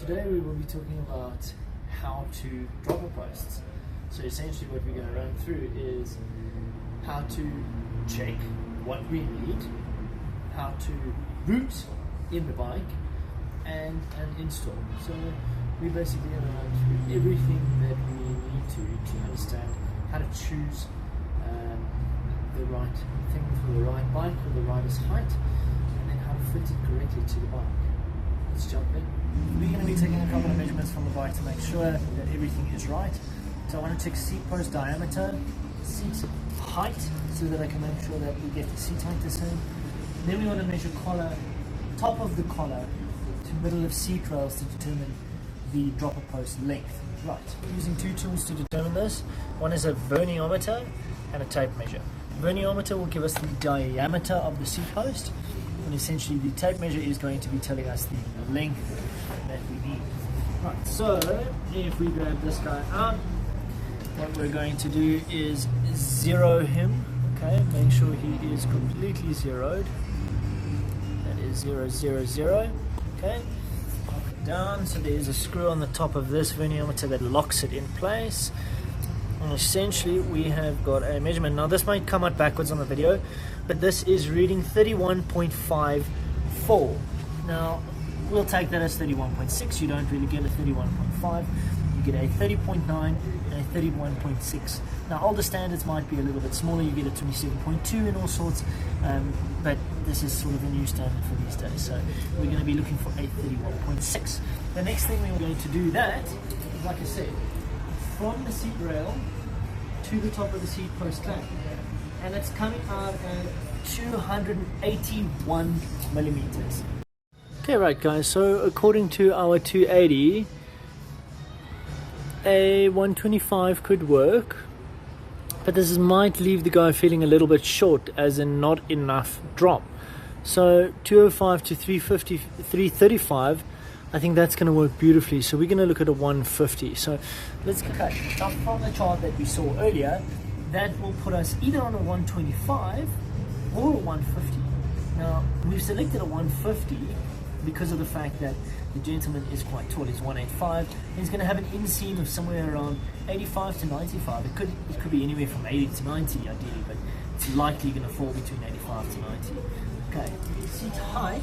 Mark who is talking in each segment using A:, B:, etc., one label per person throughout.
A: Today we will be talking about how to dropper posts. So essentially what we're going to run through is how to check what we need, how to route in the bike, and install. So we're basically going to run through everything that we need to understand how to choose the right thing for the right bike with the rightest height, and then how to fit it correctly to the bike. Let's jump in. We're going to be taking a couple of measurements from the bike to make sure that everything is right. So I want to check seat post diameter, seat height, so that I can make sure that we get the seat height the same. Then we want to measure collar, top of the collar to middle of seat rails to determine the dropper post length. Right, using two tools to determine this. One is a verniometer and a tape measure. Verniometer will give us the diameter of the seat post, and essentially the tape measure is going to be telling us the length that we need. Right, so if we grab this guy out, what we're going to do is zero him. Okay, make sure he is completely zeroed. That is 0, 0, 0. Okay, lock it down. So there is a screw on the top of this verniometer that locks it in place. And essentially we have got a measurement. Now this might come out backwards on the video, but this is reading 31.54. Now we'll take that as 31.6. You don't really get a 31.5. You get a 30.9 and a 31.6. Now older standards might be a little bit smaller. You get a 27.2 and all sorts, but this is sort of a new standard for these days. So we're going to be looking for a 31.6. The next thing we're going to do that is, like I said, from the seat rail to the top of the seat post clamp, and it's coming out at 281 millimeters. Okay, right guys, so according to our 280, a 125 could work, but this might leave the guy feeling a little bit short, as in not enough drop. So 205 to 350, 335, I think that's going to work beautifully. So we're going to look at a 150. So let's cut. Now from the chart that we saw earlier, that will put us either on a 125 or a 150. Now we've selected a 150 because of the fact that the gentleman is quite tall. He's 185. He's going to have an inseam of somewhere around 85 to 95. It could be anywhere from 80 to 90 ideally, but it's likely going to fall between 85 to 90. Okay, seat height.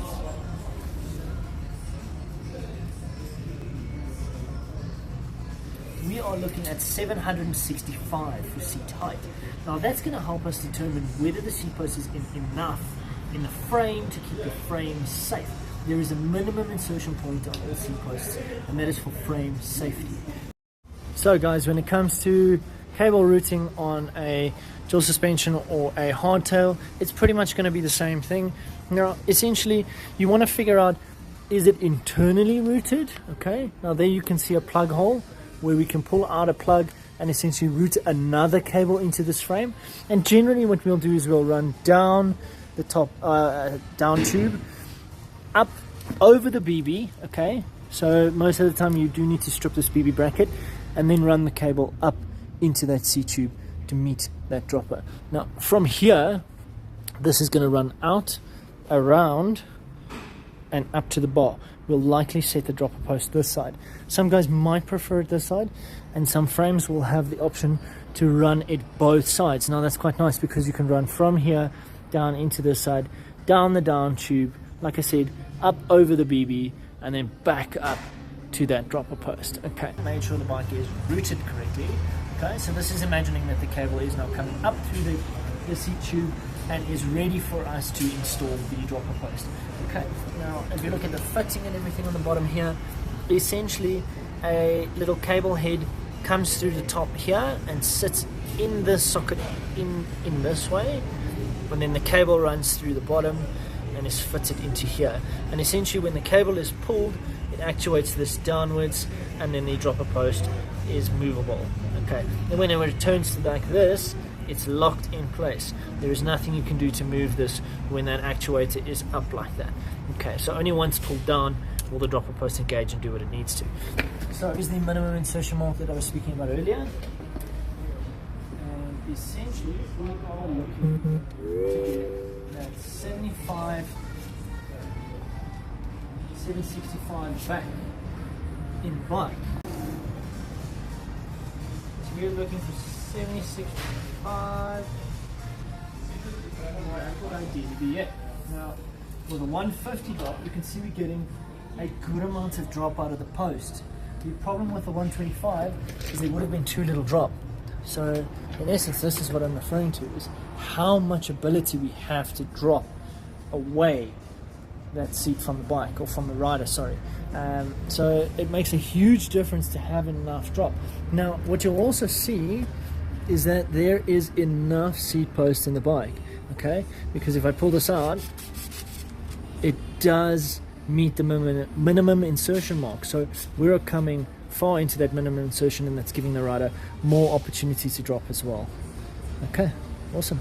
A: We are looking at 765 for seat height. Now that's going to help us determine whether the seat post is enough in the frame to keep the frame safe. There is a minimum insertion point on all seat posts, and that is for frame safety. So guys, when it comes to cable routing on a dual suspension or a hardtail, it's pretty much going to be the same thing. Now essentially you want to figure out, is it internally routed? Okay, now there you can see a plug hole where we can pull out a plug and essentially route another cable into this frame. And generally what we'll do is we'll run down the top down tube, up over the BB. Okay, so most of the time you do need to strip this BB bracket and then run the cable up into that C tube to meet that dropper. Now from here, this is going to run out, around, and up to the bar. We'll likely set the dropper post this side. Some guys might prefer it this side, and some frames will have the option to run it both sides. Now that's quite nice because you can run from here down into this side, down the down tube, like I said, up over the BB, and then back up to that dropper post. Okay, make sure the bike is routed correctly. Okay, so this is imagining that the cable is now coming up through the seat tube and is ready for us to install the dropper post. Okay, now if you look at the fitting and everything on the bottom here, essentially a little cable head comes through the top here and sits in this socket in this way, and then the cable runs through the bottom and is fitted into here. And essentially when the cable is pulled, it actuates this downwards, and then the dropper post is movable. Okay, and when it returns to like this, it's locked in place. There is nothing you can do to move this when that actuator is up like that. Okay, so only once pulled down will the dropper post engage and do what it needs to. So here's the minimum insertion mark that I was speaking about earlier. And essentially we are looking to get that 765 back in the bike. So we're looking for 76.5. What I thought ideally be it. Now, with a 150 drop, you can see we're getting a good amount of drop out of the post. The problem with the 125 is there would have been too little drop. So in essence, this is what I'm referring to, is how much ability we have to drop away that seat from the bike, or from the rider, sorry. So it makes a huge difference to have enough drop. Now, what you'll also see is that there is enough seat post in the bike, okay? Because if I pull this out, it does meet the minimum insertion mark. So we're coming far into that minimum insertion, and that's giving the rider more opportunity to drop as well. Okay, awesome.